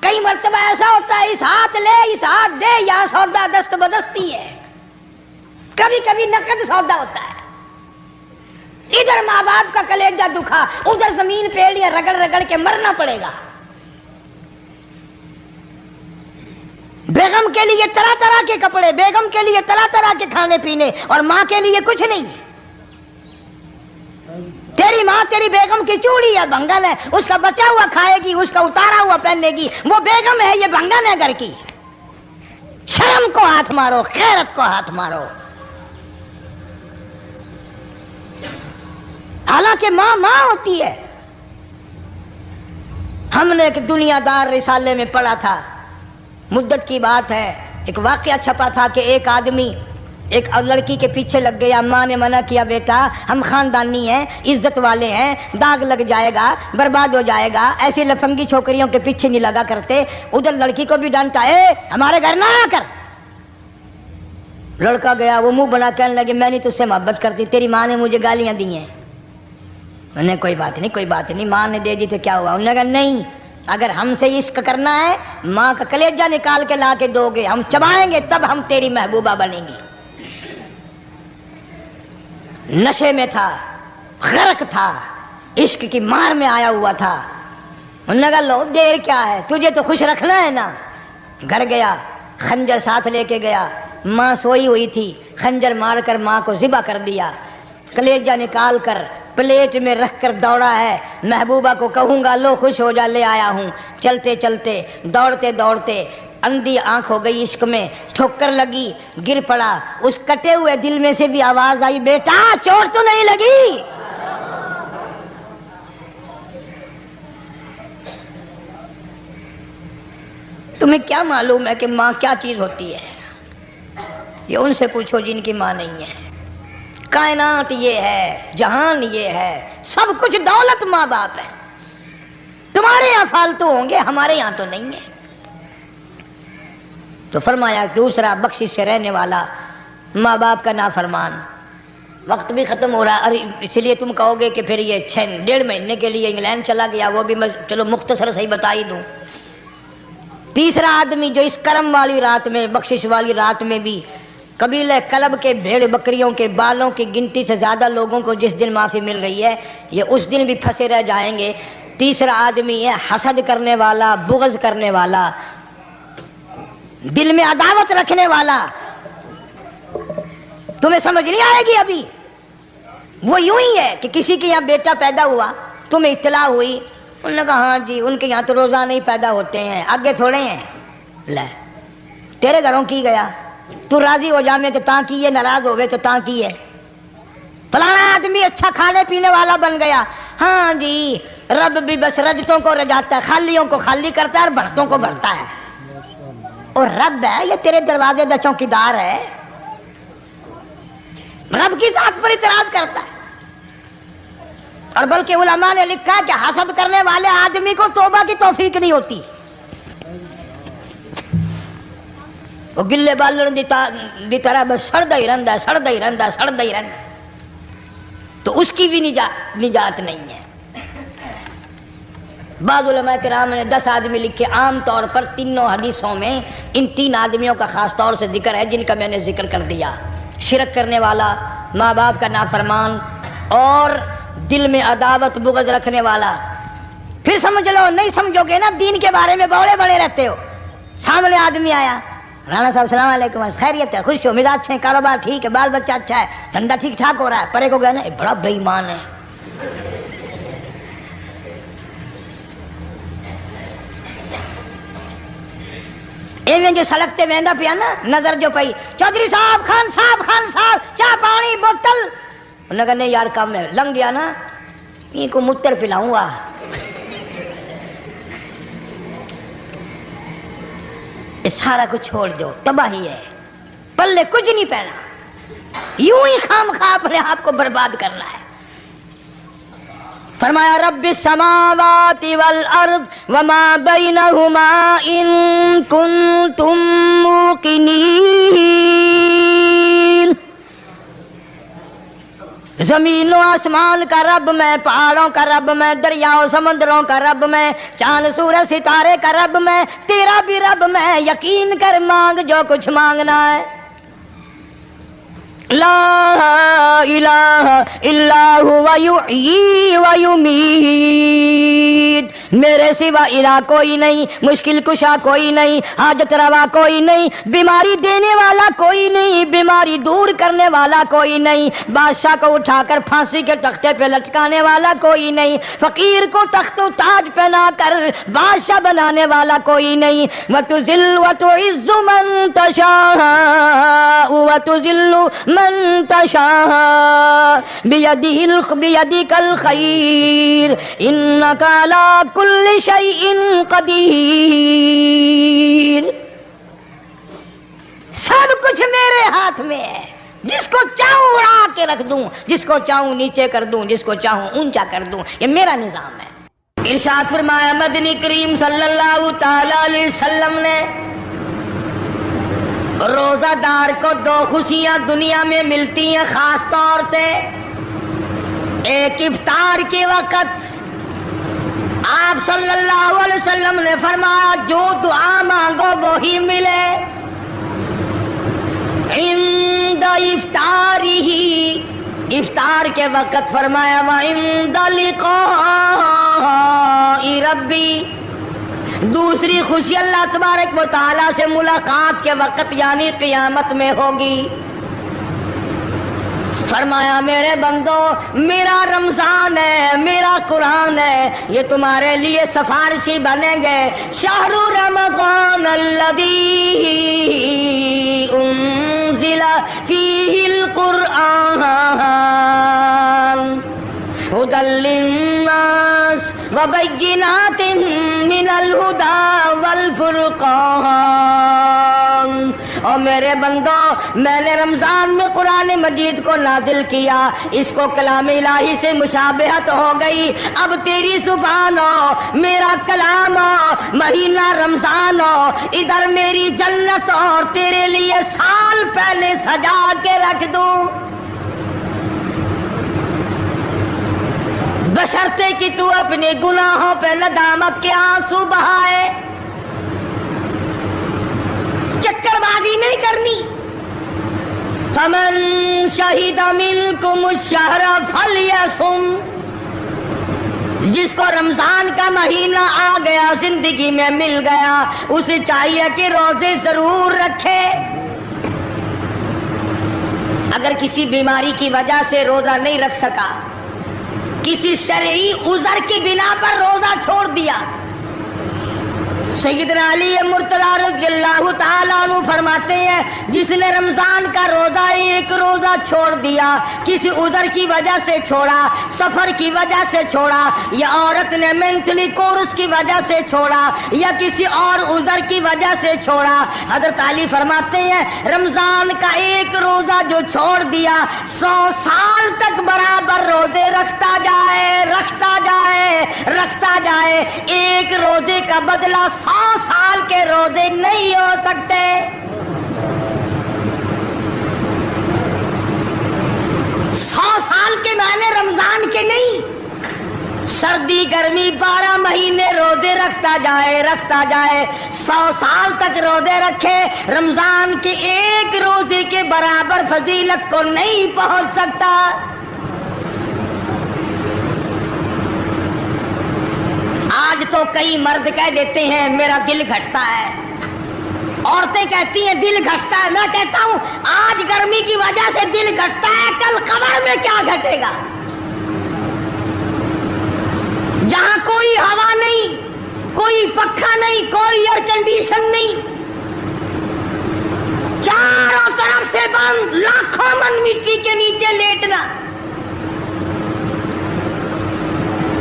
کئی مرتبہ ایسا ہوتا ہے اس ہاتھ لے اس ہاتھ دے, یہاں سودا دست بدستی ہے, کبھی کبھی نقد سودا ہوتا ہے. ادھر ماں باپ کا کلیجہ دکھا, ادھر زمین پہ لیا رگڑ رگڑ کے مرنا پڑے گا. بیگم کے لیے طرح طرح کے کپڑے, بیگم کے لیے طرح طرح کے کھانے پینے, اور ماں کے لیے کچھ نہیں. تیری ماں تیری بیگم کی چوڑی ہے, بنگن ہے, اس کا بچا ہوا کھائے گی, اس کا اتارا ہوا پہنے گی. وہ بیگم ہے, یہ بنگن ہے گھر کی. شرم کو ہاتھ مارو, غیرت کو ہاتھ مارو. حالانکہ ماں ماں ہوتی ہے. ہم نے ایک دنیا دار رسالے میں پڑھا تھا, مدت کی بات ہے, ایک واقعہ چھپا تھا کہ ایک آدمی ایک لڑکی کے پیچھے لگ گیا. ماں نے منع کیا, بیٹا ہم خاندانی ہیں, عزت والے ہیں, داغ لگ جائے گا, برباد ہو جائے گا, ایسی لفنگی چھوکریوں کے پیچھے نہیں لگا کرتے. ادھر لڑکی کو بھی ڈانٹا, ہمارے گھر نہ آ کر. لڑکا گیا, وہ منہ بنا کہنے لگے میں نہیں تجھ سے محبت کرتی, تیری ماں نے مجھے گالیاں دی ہیں. میں نے کوئی بات نہیں, کوئی بات نہیں, ماں نے دے دی تو کیا ہوا. انہوں نے کہا نہیں, اگر ہم سے عشق کرنا ہے ماں کا کلیجہ نکال کے لا کے دو گے, ہم چبائیں گے, تب ہم تیری محبوبہ بنیں گی. نشے میں تھا, غرق تھا, عشق کی مار میں آیا ہوا تھا. انہوں نے کہا لو دیر کیا ہے, تجھے تو خوش رکھنا ہے نا. گھر گیا, خنجر ساتھ لے کے گیا. ماں سوئی ہوئی تھی, خنجر مار کر ماں کو ذبح کر دیا. کلیجہ نکال کر پلیٹ میں رکھ کر دوڑا ہے, محبوبہ کو کہوں گا لو خوش ہو جا, لے آیا ہوں. چلتے چلتے دوڑتے دوڑتے اندھی آنکھ ہو گئی عشق میں, ٹھوکر لگی, گر پڑا. اس کٹے ہوئے دل میں سے بھی آواز آئی, بیٹا چوٹ تو نہیں لگی. تمہیں کیا معلوم ہے کہ ماں کیا چیز ہوتی ہے؟ یہ ان سے پوچھو جن کی ماں نہیں ہے. کائنات یہ ہے, جہان یہ ہے, سب کچھ دولت ماں باپ ہے. تمہارے یہاں فالتو ہوں گے, ہمارے یہاں تو نہیں ہے. تو فرمایا دوسرا بخشش سے رہنے والا ماں باپ کا نافرمان. وقت بھی ختم ہو رہا, اس لیے تم کہو گے کہ پھر یہ 1.5 مہینے کے لیے انگلینڈ چلا گیا, وہ بھی میں چلو مختصر سے ہی بتا ہی دوں. تیسرا آدمی جو اس کرم والی رات میں, بخشش والی رات میں بھی قبیلہ کلب کے بھیڑ بکریوں کے بالوں کی گنتی سے زیادہ لوگوں کو جس دن معافی مل رہی ہے, یہ اس دن بھی پھنسے رہ جائیں گے. تیسرا آدمی ہے حسد کرنے والا, بغض کرنے والا, دل میں عداوت رکھنے والا. تمہیں سمجھ نہیں آئے گی ابھی. وہ یوں ہی ہے کہ کسی کے یہاں بیٹا پیدا ہوا, تمہیں اطلاع ہوئی, انہوں نے کہا ہاں جی ان کے یہاں تو روزانہ ہی پیدا ہوتے ہیں, آگے تھوڑے ہیں. لے تیرے گھروں کی گیا, تو راضی ہو جا میں کہ تاں کی ہے, ناراض ہوئے تو تاں کی ہے. فلانا آدمی اچھا کھانے پینے والا بن گیا, ہاں جی رب بھی بس رجتوں کو رجاتا ہے, خالیوں کو خالی کرتا ہے اور بھرتوں کو بھرتا ہے. اور رب ہے یہ تیرے دروازے دا چوکیدار ہے, رب کی ذات پر اعتراض کرتا ہے. اور بلکہ علماء نے لکھا کہ حسد کرنے والے آدمی کو توبہ کی توفیق نہیں ہوتی. وہ گلے بالن دی طرح بس سڑدا ہی رہندا ہے, سڑدا ہی رہندا ہے, سڑدا ہی رہندا ہے. تو اس کی بھی نجات نہیں ہے. بعض علماء کرام نے 10 آدمی لکھے. عام طور پر تینوں حدیثوں میں ان 3 آدمیوں کا خاص طور سے ذکر ہے جن کا میں نے ذکر کر دیا. شرک کرنے والا, ماں باپ کا نافرمان, اور دل میں عداوت بغض رکھنے والا. پھر سمجھ لو, نہیں سمجھو گے نا دین کے بارے میں بولے بڑے رہتے ہو. سامنے آدمی آیا, رانا صاحب السلام علیکم, خیریت ہے, خوش ہو, مزاج اچھے ہیں, کاروبار ٹھیک ہے, بال بچہ اچھا ہے, دھندا ٹھیک ٹھاک ہو رہا ہے. پرے کو گیا نا بڑا بے ایمان ہے. ایویں جو سڑک تے ویندا پیا نا, نظر جو پئی, چودھری صاحب, خان صاحب, چاہ پانی بوتل. انہوں نے کہا نہیں یار کام ہے, لنگ گیا نا, ان کو متر پلاؤں گا. سارا کچھ چھوڑ دو, تباہی ہے, پلے کچھ نہیں پہنا, یوں ہی خام خواہ اپنے آپ کو برباد کرنا ہے. فرمایا رب السماوات والارض وما بینہما ان کنتم موقنین، زمین و آسمان کا رب میں، پہاڑوں کا رب میں، دریاؤں سمندروں کا رب میں، چاند سورج ستارے کا رب میں، تیرا بھی رب میں، یقین کر مانگ جو کچھ مانگنا ہے۔ لا الہ الا هو یحیی و یمیت، میرے سوا الہ کوئی نہیں، مشکل کشا کوئی نہیں، حاجت روا کوئی نہیں، بیماری دینے والا کوئی نہیں، بیماری دور کرنے والا کوئی نہیں، بادشاہ کو اٹھا کر پھانسی کے تختے پہ لٹکانے والا کوئی نہیں، فقیر کو تخت و تاج پہنا کر بادشاہ بنانے والا کوئی نہیں۔ وتذل وتعز من تشاء وتذل من تشاء بیدک الخیر انک علی کل شیء قدیر، سب کچھ میرے ہاتھ میں ہے، جس کو چاہوں اڑا کے رکھ دوں، جس کو چاہوں نیچے کر دوں، جس کو چاہوں اونچا کر دوں، یہ میرا نظام ہے۔ ارشاد فرمایا مدنی کریم صلی اللہ تعالی علیہ وسلم نے روزہ دار کو دو خوشیاں دنیا میں ملتی ہیں خاص طور سے، ایک افطار کے وقت آپ صلی اللہ علیہ وسلم نے فرمایا جو دعا مانگو وہی ملے، عند افطارہ، افطار کے وقت فرمایا وعند لقاء ربی، دوسری خوشی اللہ تبارک و تعالیٰ سے ملاقات کے وقت یعنی قیامت میں ہوگی۔ فرمایا میرے بندو میرا رمضان ہے، میرا قرآن ہے، یہ تمہارے لیے سفارشی بنیں گے۔ شہر رمضان الذی انزل فیہ القرآن ھدی للناس وبینات من الہدی والفرقان، اور میرے بندو میں نے رمضان میں قرآن مجید کو نازل کیا، اس کو کلام الہی سے مشابہت ہو گئی، اب تیری زبان ہو، میرا کلام ہو، مہینہ رمضان ہو، ادھر میری جنت اور تیرے لیے سال پہلے سجا کے رکھ دوں، بشرطے کہ تو اپنے گناہوں پہ ندامت کے آنسو بہائے، چکر بازی نہیں کرنی۔ فمن شہد منکم الشہر فلیصم، جس کو رمضان کا مہینہ آ گیا، زندگی میں مل گیا، اسے چاہیے کہ روزے ضرور رکھے۔ اگر کسی بیماری کی وجہ سے روزہ نہیں رکھ سکا، کسی شرعی عذر کی بنا پر روزہ چھوڑ دیا، سیدنا علی مرتضیٰ رضی اللہ تعالیٰ عنہ فرماتے ہیں جس نے رمضان کا روزہ ایک روزہ چھوڑ دیا، کسی عذر کی وجہ سے چھوڑا، سفر کی وجہ سے چھوڑا، یا عورت نے مینٹلی کورس کی وجہ سے چھوڑا، یا کسی اور عذر کی وجہ سے چھوڑا، حضرت علی فرماتے ہیں رمضان کا ایک روزہ جو چھوڑ دیا 100 سال تک برابر روزے رکھتا جائے، رکھتا جائے، رکھتا جائے، ایک روزے کا بدلہ 100 سال کے روزے نہیں ہو سکتے۔ 100 سال کے معنی رمضان کے نہیں، سردی گرمی 12 مہینے روزے رکھتا جائے، رکھتا جائے، 100 سال تک روزے رکھے، رمضان کے ایک روزے کے برابر فضیلت کو نہیں پہنچ سکتا۔ آج تو کئی مرد کہہ دیتے ہیں میرا دل گھٹتا ہے، عورتیں کہتی ہیں دل گھٹتا ہے، میں کہتا ہوں آج گرمی کی وجہ سے دل گھٹتا ہے، کل قبر میں کیا گھٹے گا؟ جہاں کوئی ہوا نہیں، کوئی پنکھا نہیں، کوئی ایئر کنڈیشن نہیں، چاروں طرف سے بند، لاکھوں من مٹی کے نیچے لیٹنا،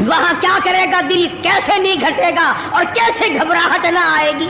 وہاں کیا کرے گا دل؟ کیسے نہیں گھٹے گا اور کیسے گھبراہٹ نہ آئے گی؟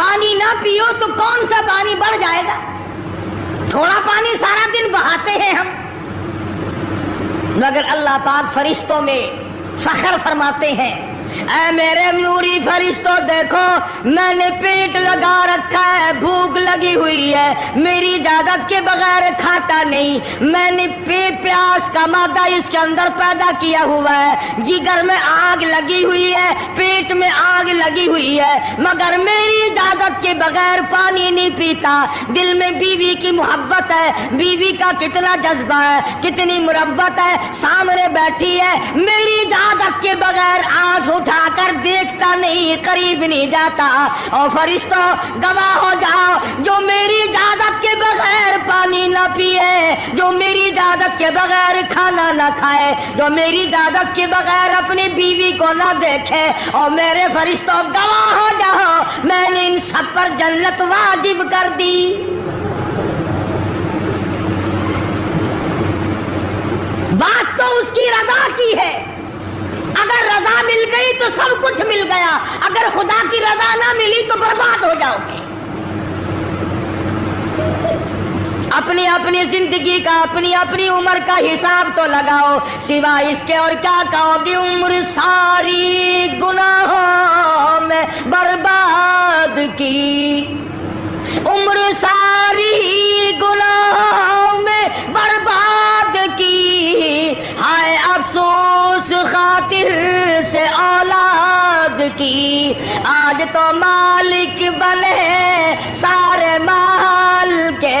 پانی نہ پیو تو کون سا پانی بڑھ جائے گا؟ تھوڑا پانی سارا دن بہاتے ہیں ہم، مگر اللہ پاک فرشتوں میں فخر فرماتے ہیں، اے میرے نوری فرشتوں دیکھو میں نے پیٹ لگا رکھا ہے، بھوک لگی ہوئی ہے، میری اجازت کے بغیر کھاتا نہیں، میں نے پیاس کا مادہ اس کے اندر پیدا کیا ہوا ہے، جگر میں آگ لگی ہوئی ہے، پیٹ میں آگ لگی ہوئی ہے، مگر میری اجازت کے بغیر پانی نہیں پیتا۔ دل میں بیوی کی محبت ہے، بیوی کا کتنا جذبہ ہے، کتنی محبت ہے، سامنے بیٹھی ہے، میری اجازت کے بغیر آنکھ اٹھا کر دیکھتا نہیں، قریب نہیں جاتا۔ اور فرشتوں گواہ ہو جاؤ، جو میری اجازت کے بغیر پانی نہ پیے، جو میری اجازت کے بغیر کھانا نہ کھائے، جو میری اجازت کے بغیر اپنی بیوی کو نہ دیکھے، اور میرے فرشتوں گواہ ہو جاؤ میں نے ان سب پر جنت واجب کر دی۔ بات تو اس کی رضا کی ہے، اگر رضا مل گئی تو سب کچھ مل گیا، اگر خدا کی رضا نہ ملی تو برباد ہو جاؤ گے۔ اپنی اپنی زندگی کا، اپنی اپنی عمر کا حساب تو لگاؤ، سوائے اس کے اور کیا کہو گی؟ عمر ساری گناہوں میں برباد کی، عمر ساری گناہوں میں برباد کی، ہائے افسوس خاطر سے اولاد کی، آج تو مالک بنے سارے مال کے۔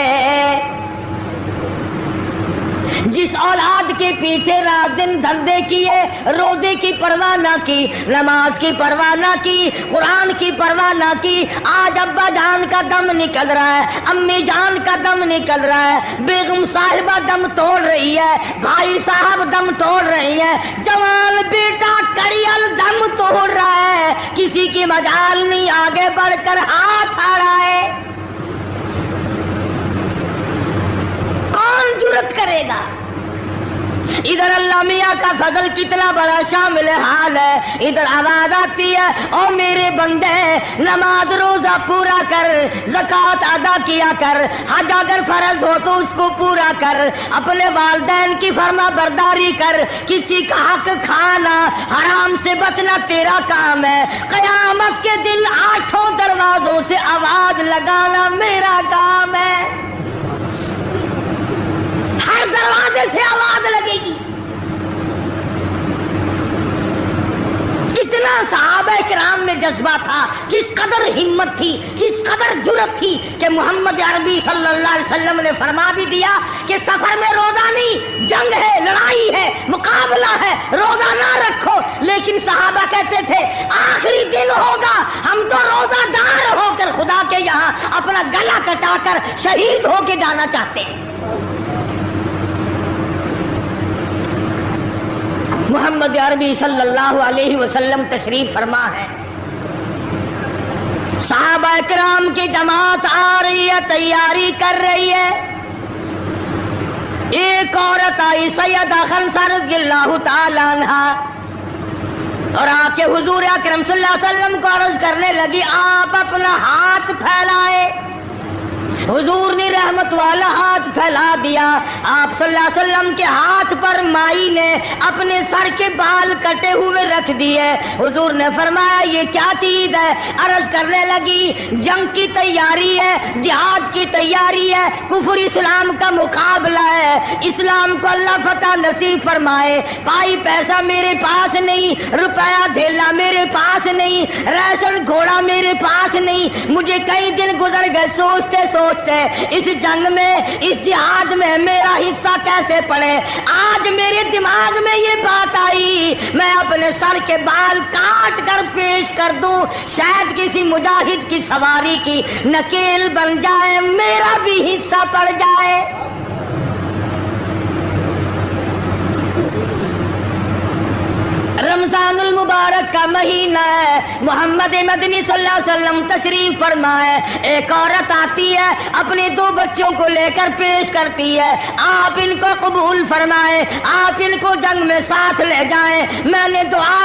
جس اولاد کے پیچھے رات دن دھندے کیے، روزے کی پرواہ نہ کی، نماز کی پرواہ نہ کی، قرآن کی پرواہ نہ کی، آج ابا جان کا دم نکل رہا ہے، امی جان کا دم نکل رہا ہے، بیگم صاحبہ دم توڑ رہی ہے، بھائی صاحب دم توڑ رہی ہے، جوان بیٹا کڑیل دم توڑ رہا ہے، کسی کی مجال نہیں آگے بڑھ کر ہاتھ آ رہا ہے۔ کون جرأت کرے گا؟ ادھر اللہ میاں کا فضل کتنا بڑا شامل حال ہے، ادھر آواز آتی ہے، او میرے بندے نماز روزہ پورا کر، زکوٰۃ ادا کیا کر، حج اگر فرض ہو تو اس کو پورا کر، اپنے والدین کی فرما برداری کر، کسی کا حق کھانا، حرام سے بچنا تیرا کام ہے، قیامت کے دن 8 دروازوں سے آواز لگانا میرا کام ہے، ہر دروازے سے آواز لگے گی۔ کتنا صحابہ کرام میں جذبہ تھا، کس قدر ہمت تھی، کس قدر جرأت تھی کہ محمد عربی صلی اللہ علیہ وسلم نے فرما بھی دیا کہ سفر میں روزہ نہیں، جنگ ہے، لڑائی ہے، مقابلہ ہے، روزہ نہ رکھو، لیکن صحابہ کہتے تھے آخری دن ہوگا، ہم تو روزہ دار ہو کر خدا کے یہاں اپنا گلا کٹا کر شہید ہو کے جانا چاہتے ہیں۔ محمد عربی صلی اللہ علیہ وسلم تشریف فرما ہے، صحابہ کرام کی جماعت آ رہی ہے، تیاری کر رہی ہے، ایک عورت آئی سیدہ خنسہ رضی اللہ تعالی عنہا، اور آ کے حضور اکرم صلی اللہ علیہ وسلم کو عرض کرنے لگی آپ اپنا ہاتھ پھیلائے۔ حضور نے رحمت والا ہاتھ پھیلا دیا، آپ صلی اللہ علیہ وسلم کے ہاتھ پر مائی نے اپنے سر کے بال کٹے ہوئے رکھ دیے۔ حضور نے فرمایا یہ کیا چیز ہے؟ عرض کرنے لگی جنگ کی تیاری ہے، جہاد کی تیاری ہے، کفر اسلام کا مقابلہ ہے، اسلام کو اللہ فتح نصیب فرمائے، پائی پیسہ میرے پاس نہیں، روپیہ دھیلا میرے پاس نہیں، ریشن گھوڑا میرے پاس نہیں، مجھے کئی دن گزر گئے سوچتے سوچتے اس جنگ میں، اس جہاد میں میرا حصہ کیسے پڑے۔ آج میرے دماغ میں یہ بات آئی میں اپنے سر کے بال کاٹ کر پیش کر دوں، شاید کسی مجاہد کی سواری کی نکیل بن جائے، میرا بھی حصہ پڑ جائے۔ رمضان المبارک کا مہینہ ہے، محمد مدنی صلی اللہ علیہ وسلم تشریف فرمائے، ایک عورت آتی ہے اپنے 2 بچوں کو لے کر پیش کرتی ہے، آپ ان کو قبول فرمائے، آپ ان کو جنگ میں ساتھ لے جائیں، میں نے دعا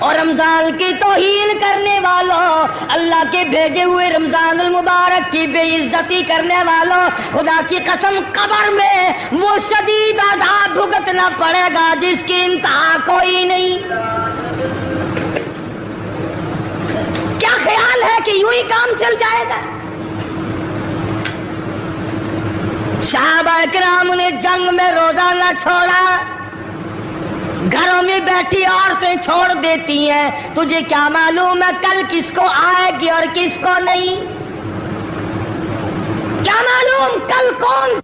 اور رمضان کی توہین کرنے والوں، اللہ کے بھیجے ہوئے رمضان المبارک کی بے عزتی کرنے والوں، خدا کی قسم قبر میں وہ شدید عذاب بھگتنا پڑے گا جس کی انتہا کوئی نہیں۔ کیا خیال ہے کہ یوں ہی کام چل جائے گا؟ صحابہ کرام نے جنگ میں روزہ نہ چھوڑا، گھروں میں بیٹھی عورتیں چھوڑ دیتی ہیں، تجھے کیا معلوم ہے کل کس کو آئے گی اور کس کو نہیں؟ کیا معلوم کل کون؟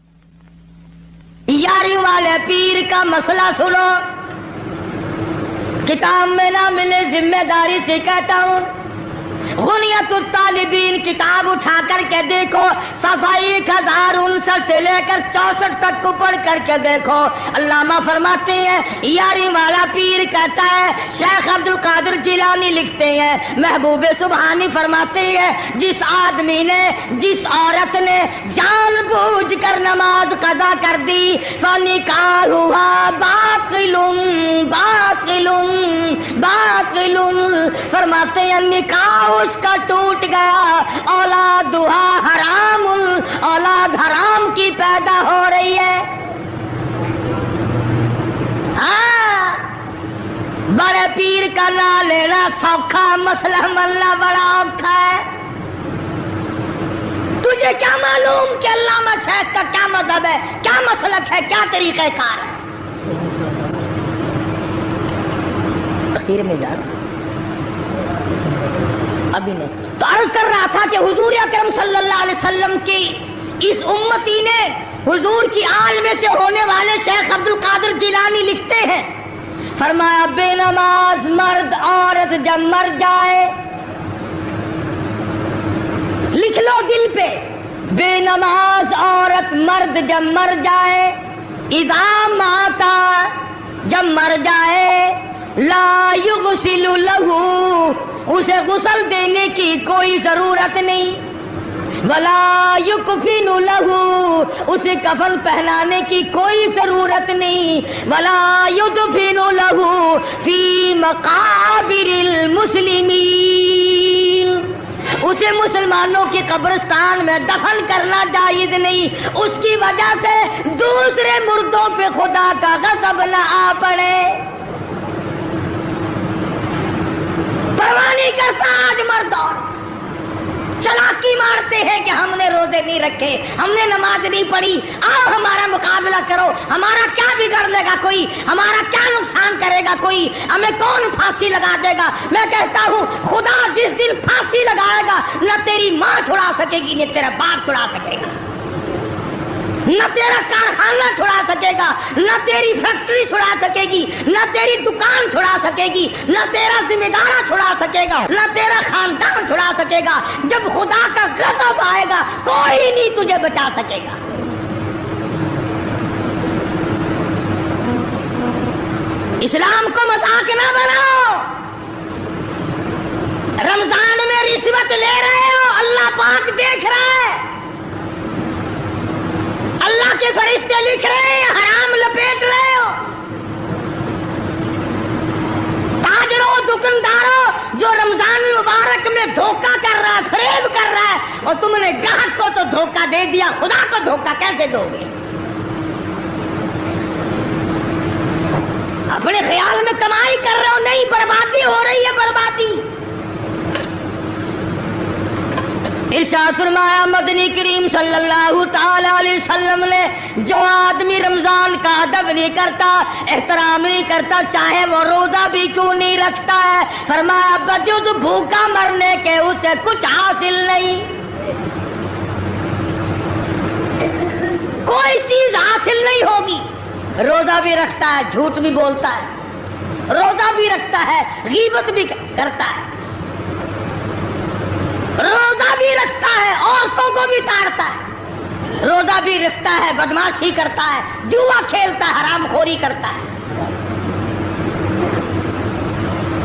یاری والے پیر کا مسئلہ سنو، کتاب میں نہ ملے ذمہ داری سے کہتا ہوں، غنیت الطالبین کتاب اٹھا کر کے دیکھو، صفحہ 1059 سے لے کر 64 تک کو پڑھ کر کے دیکھو۔ علامہ فرماتے ہیں، یاری والا پیر کہتا ہے، شیخ عبد القادر جیلانی لکھتے ہیں، محبوب سبحانی فرماتے ہیں، جس آدمی نے، جس عورت نے جان بوجھ کر نماز قضا کر دی، فنکاحها باطل باطل باطل، فرماتے ہیں نکاح اس کا ٹوٹ گیا، اولادھا حرام، اولاد حرام کی پیدا ہو رہی ہے۔ ہاں، بڑے پیر کا نام لینا سوکھا، مسئلہ ملنا بڑا اوکھا ہے۔ تجھے کیا معلوم کہ علامہ شیخ کا کیا مذہب ہے، کیا مسلک ہے، کیا طریقہ کار ہے؟ اخیر میں جا ابھی نہیں تو عرض کر رہا تھا کہ حضور اکرم صلی اللہ علیہ وسلم کی اس امتی نے، حضور کی آل میں سے ہونے والے شیخ عبد القادر جیلانی لکھتے ہیں، فرمایا بے نماز مرد عورت جب مر جائے، لکھ لو دل پہ، بے نماز عورت مرد جب مر جائے، اذا ماتا جب مر جائے، لا یغسل لہو اسے غسل دینے کی کوئی ضرورت نہیں، ولا یکفن لہو اسے کفن پہنانے کی کوئی ضرورت نہیں، ولا یدفن لہو فی مقابر المسلمین اسے مسلمانوں کی قبرستان میں دفن کرنا جائز نہیں، اس کی وجہ سے دوسرے مردوں پہ خدا کا غضب نہ آ پڑے۔ پرواہ نہیں کرتا آج مرد اور چلاکی مارتے ہیں کہ ہم نے روزے نہیں رکھے، ہم نے نماز نہیں پڑھی، آؤ ہمارا مقابلہ کرو، ہمارا کیا بگڑ لے گا کوئی، ہمارا کیا نقصان کرے گا کوئی، ہمیں کون پھانسی لگا دے گا؟ میں کہتا ہوں خدا جس دن پھانسی لگائے گا، نہ تیری ماں چھڑا سکے گی، نہ تیرا باپ چھڑا سکے گا، نہ تیرا کارخانہ چھڑا سکے گا، نہ تیری فیکٹری چھڑا سکے گی، نہ تیری دکان چھڑا سکے گی، نہ تیرا ذمہ دارہ چھڑا سکے گا، نہ تیرا خاندان چھڑا سکے گا۔ جب خدا کا غضب آئے گا کوئی نہیں تجھے بچا سکے گا۔ اسلام کو مذاق نہ بناؤ۔ رمضان میں رشوت لے رہے ہو، اللہ پاک دیکھ رہا ہے، اللہ کے فرشتے لکھ رہے ہیں، حرام لپیٹ رہے ہو۔ تاجروں، دکانداروں جو رمضان المبارک میں دھوکہ کر رہا ہے، فریب کر رہا ہے، اور تم نے گاہک کو تو دھوکہ دے دیا، خدا کو دھوکہ کیسے دو گے؟ اپنے خیال میں کمائی کر رہے ہو، نہیں، بربادی ہو رہی ہے، بربادی۔ ارشاد فرمایا مدنی کریم صلی اللہ تعالی علیہ وسلم نے، جو آدمی رمضان کا ادب نہیں کرتا، احترام نہیں کرتا، چاہے وہ روزہ بھی کیوں نہیں رکھتا ہے، فرمایا بجز بھوکا مرنے کے اسے کچھ حاصل نہیں، کوئی چیز حاصل نہیں ہوگی۔ روزہ بھی رکھتا ہے، جھوٹ بھی بولتا ہے، روزہ بھی رکھتا ہے، غیبت بھی کرتا ہے، روزہ بھی رکھتا ہے، عورتوں کو بھی تاڑتا ہے، روزہ بھی رکھتا ہے، بدماشی کرتا ہے، جوا کھیلتا ہے، حرام خوری کرتا ہے۔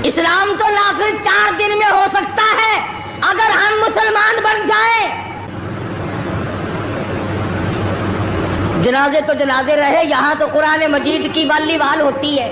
اسلام تو نافذ 4 دن میں ہو سکتا ہے اگر ہم مسلمان بن جائیں۔ جنازے تو جنازے رہے، یہاں تو قرآن مجید کی والی وال ہوتی ہے،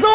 2